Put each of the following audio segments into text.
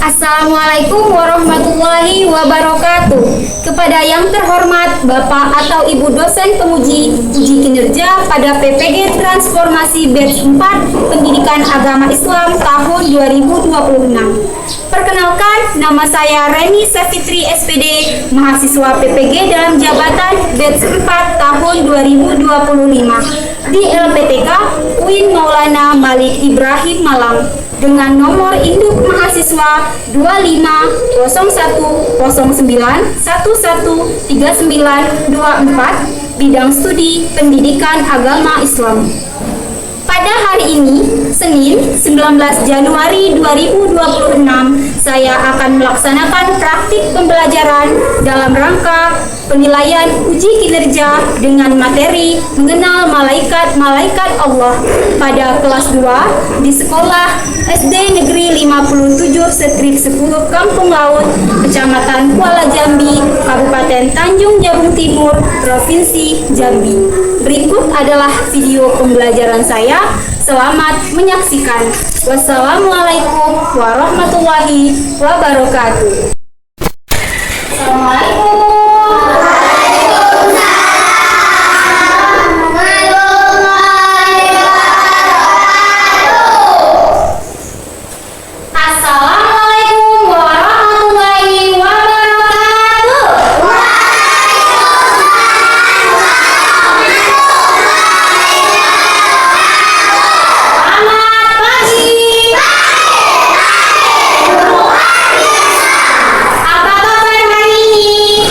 Assalamualaikum warahmatullahi wabarakatuh. Kepada yang terhormat Bapak atau Ibu dosen penguji uji kinerja pada PPG Transformasi Batch 4 Pendidikan Agama Islam tahun 2026. Perkenalkan, nama saya Reni Safitri SPD, mahasiswa PPG dalam jabatan Batch 4 tahun 2025 di LPTK UIN Maulana Malik Ibrahim Malang, dengan nomor induk mahasiswa 250109113924, bidang studi pendidikan agama Islam. Pada hari ini, Senin 19 Januari 2026, saya akan melaksanakan praktik pembelajaran dalam rangka penilaian uji kinerja dengan materi mengenal malaikat-malaikat Allah pada kelas 2 di sekolah SD Negeri 57/10 Kampung Laut, Kecamatan Kuala Jambi, Kabupaten Tanjung Jabung Timur, Provinsi Jambi. Berikut adalah video pembelajaran saya. Selamat menyaksikan. Wassalamualaikum warahmatullahi wabarakatuh. Assalamualaikum. Apa kabar hari ini?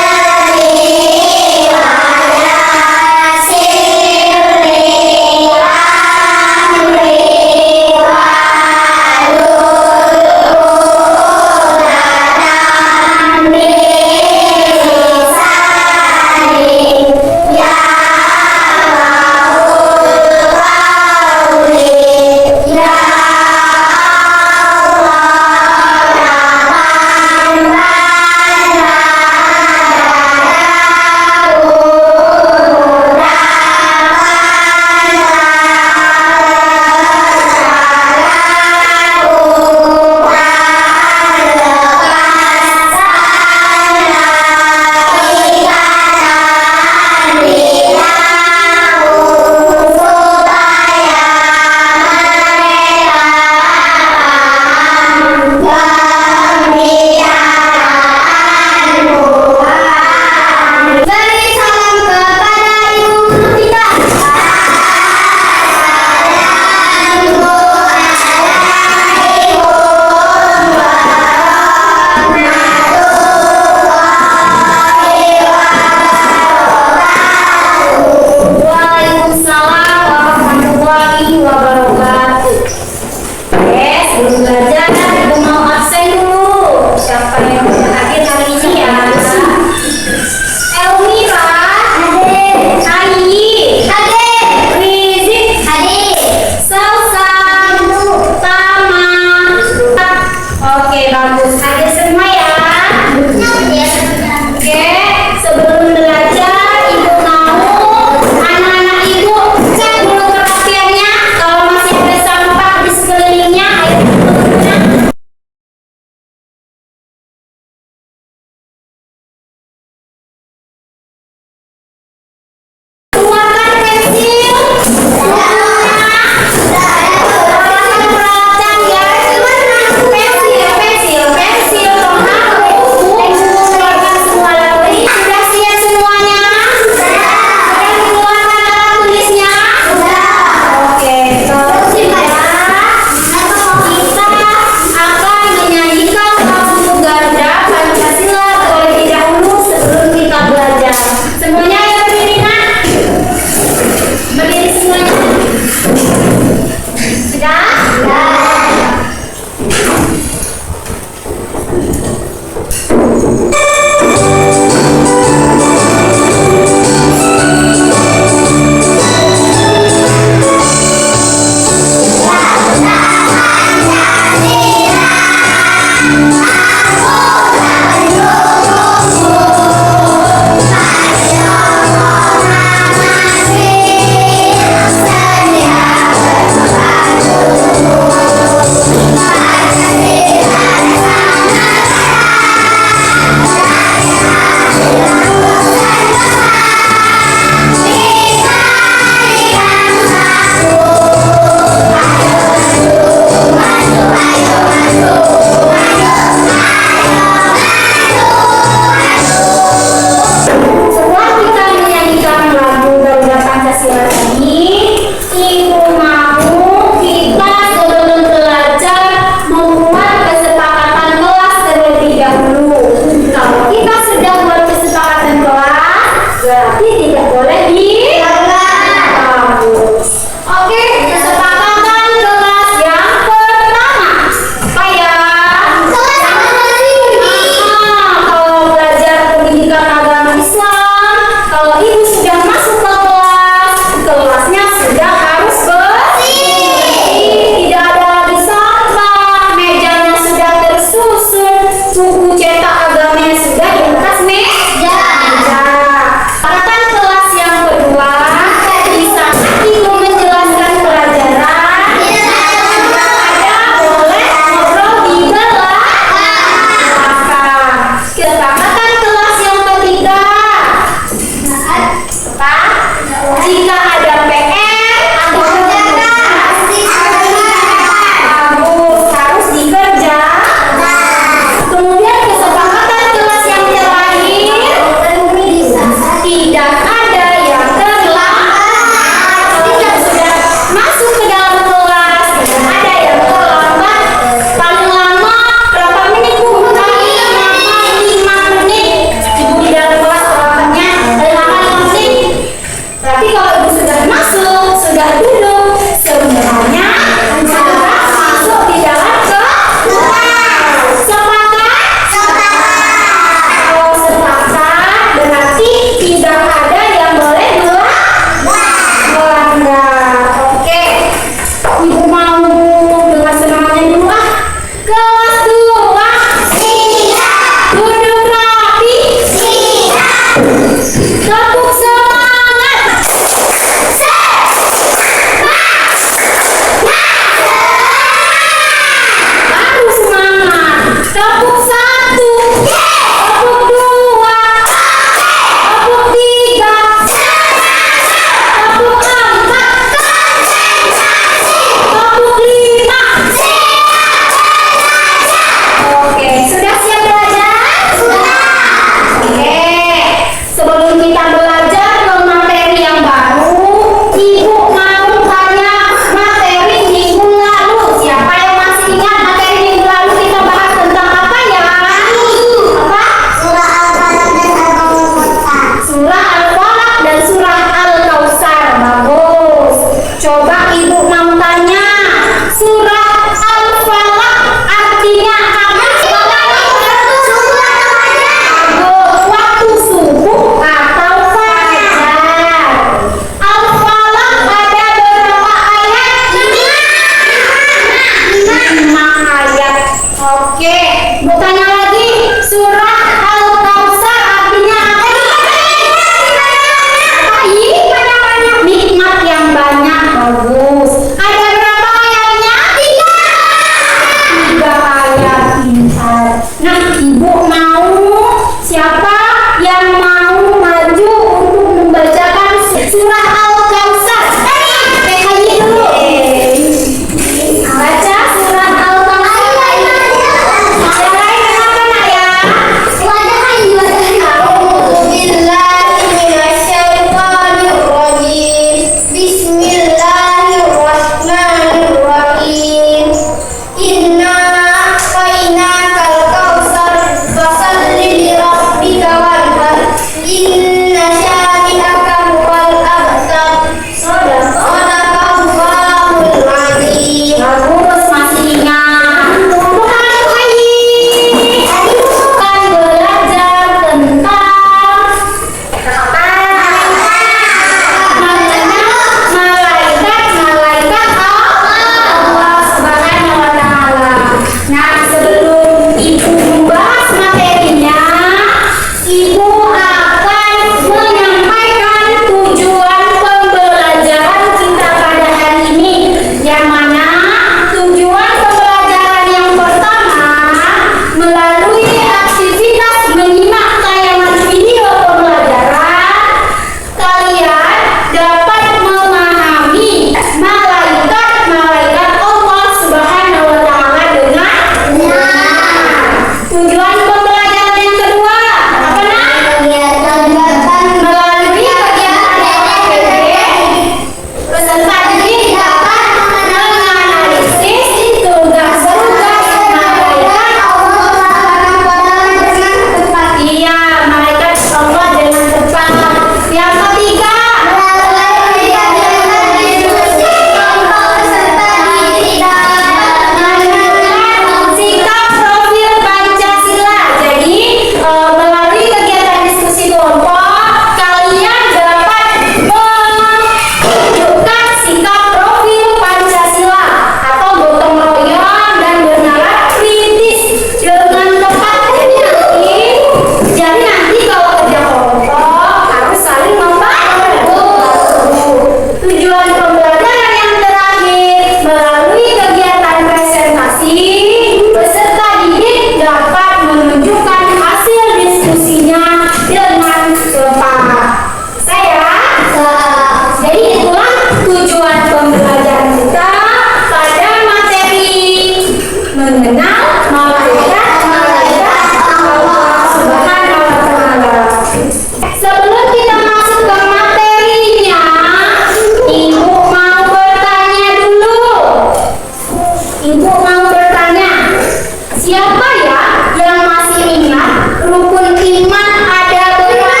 Siapa ya yang masih ingat rukun iman ada berapa?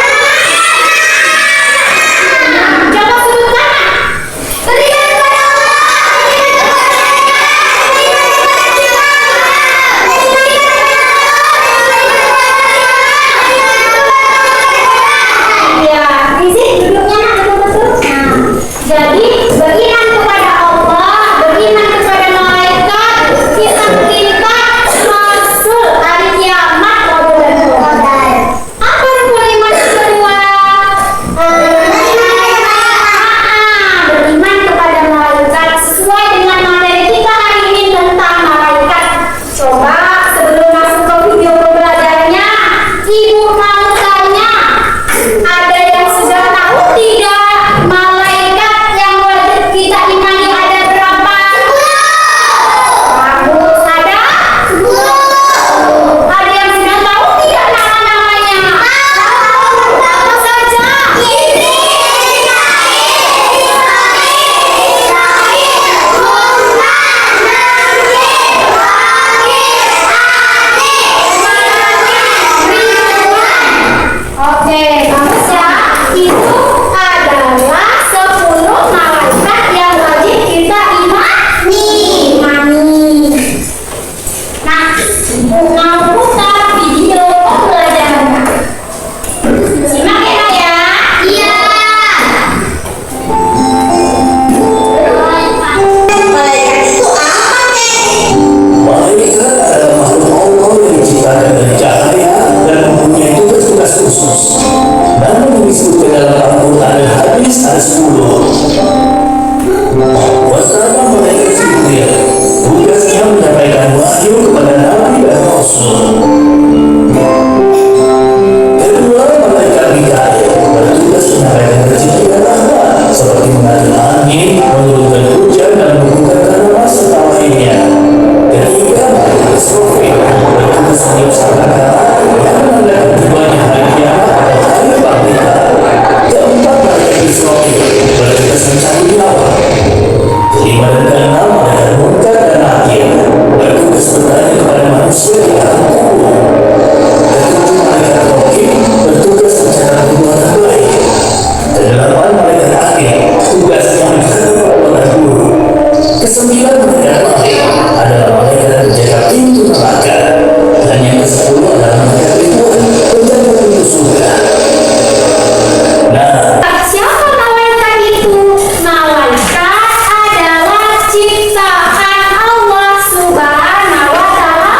Coba sebutkan. Beriman kepada Allah, beriman kepada ya, isi duduknya betul-betul. Nah, jadi beriman kepada Allah, beriman kepada malaikat, kitab-kitab, Rasul, hari kiamat, qadar. Apa rukun iman yang kedua? Beriman kepada malaikat sesuai dengan materi kita hari ini tentang malaikat. Coba sebelum masuk ke video pembelajarannya, Ibu mau tanya, ada yang sudah tahu tidak malaikat yang wajib kita imani ada berapa? Bagus, ada? Ada yang sudah tahu tidak nama-namanya? Apa saja? Oke, bagus ya. Itu adalah 10 malaikat yang wajib kita imani. Nah, mau putar video pembelajarannya. Simak ya, Nak, ya. Iya. Malaikat itu apa, Nek? Malaikat adalah makhluk Allah yang diciptakan dari cahaya dan mempunyai tugas-tugas khusus. Namun disebutkan dalam Al-Quran dan hadis ada 10. Pertama, malaikat Jibril. Tugasnya menyampaikan wahyu kepada Nabi dan Rasul. Kedua, malaikat Mikail bertugas menyampaikan rezeki dan rahmat seperti mengatur angin, menurunkan hujan dan membuka tanaman serta lainnya. Ketiga, malaikat Israfil bertugas meniup sangkakala yang menandakan tibanya hari kiamat atau hari kebangkitan. Keempat, malaikat Israfil bertugas mencabut nyawa. Kelima dan keenam, malaikat Munkar dan Nakir bertugas bertanya kepada manusia di alam kubur. Ketujuh, malaikat Raqib bertugas mencatat perbuatan baik. Kedelapan, malaikat Akhir tugasnya mencatat perbuatan buruk. Kesembilan, malaikat Wahid adalah malaikat yang menjaga pintu neraka. Dan yang ke-10 adalah malaikat Ridwan, penjaga pintu surga. Nah, Siapa malaikat itu? Malaikat adalah ciptaan Allah Subhanahu wa Ta'ala.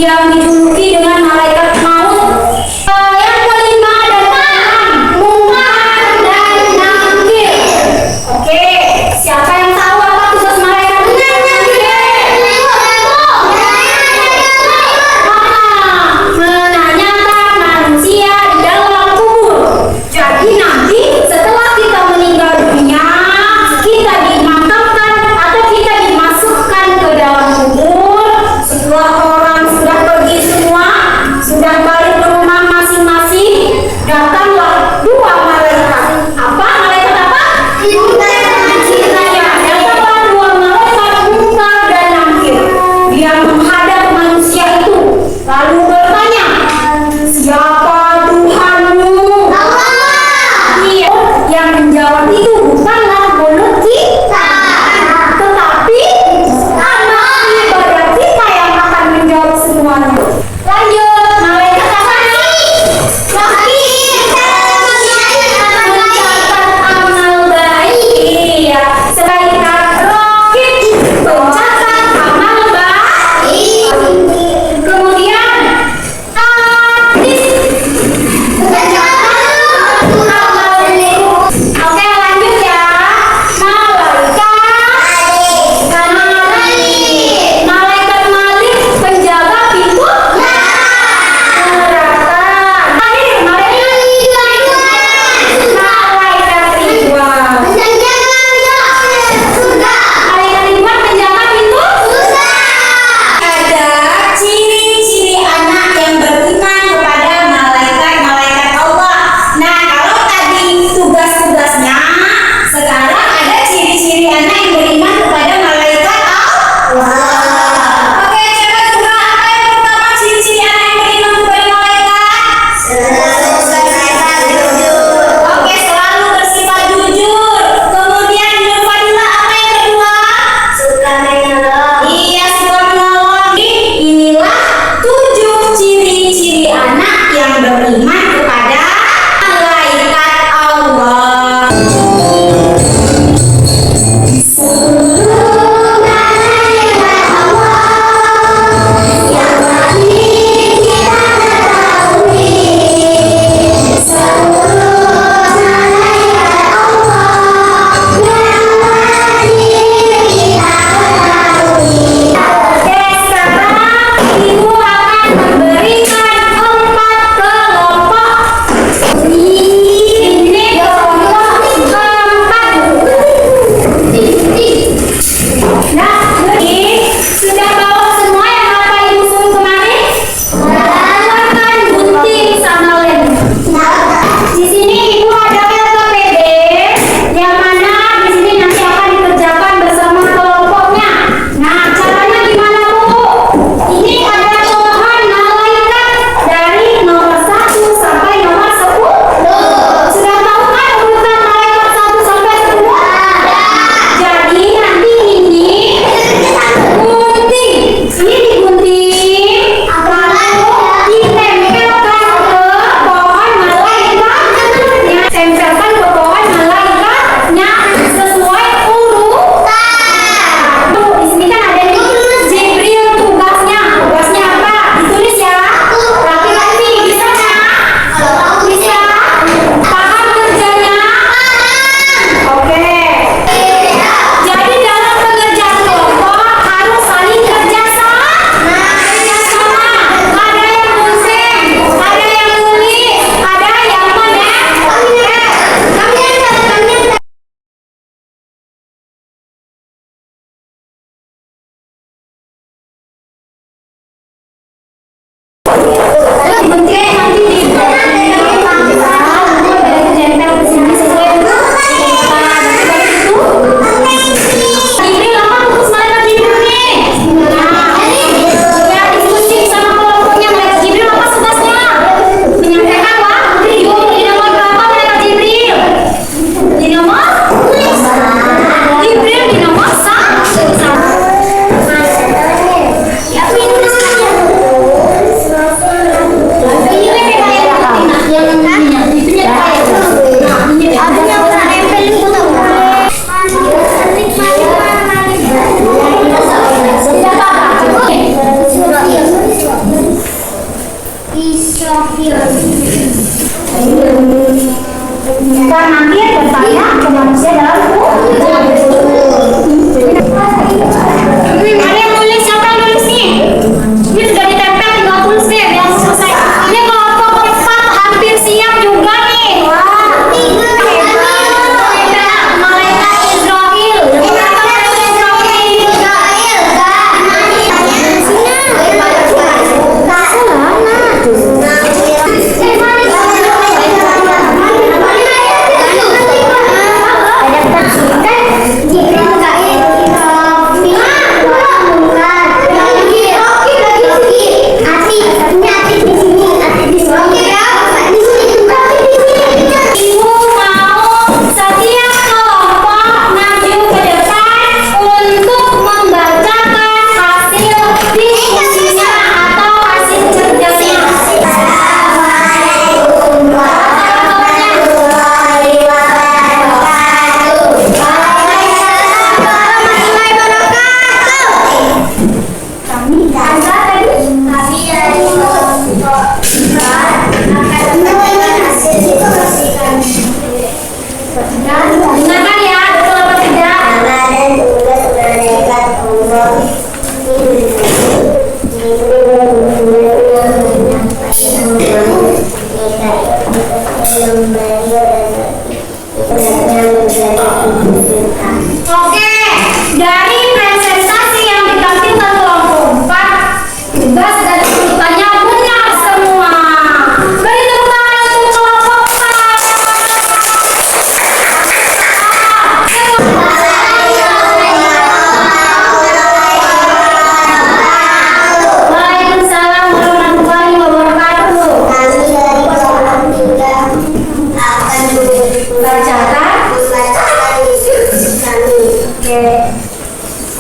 yang dijuluki dengan malaikat maut. Yang kelima adalah Munkar dan Nakir. Oke, siapa yang tahu apa tugas malaikat dan Nakir? Menanyakan manusia di dalam kubur. Jadi nanti setelah kita meninggal dunia, kita dimakamkan atau kita dimasukkan ke dalam kubur. Setelah orang sudah pergi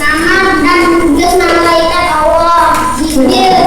nama dan tugas malaikat Allah. Jibril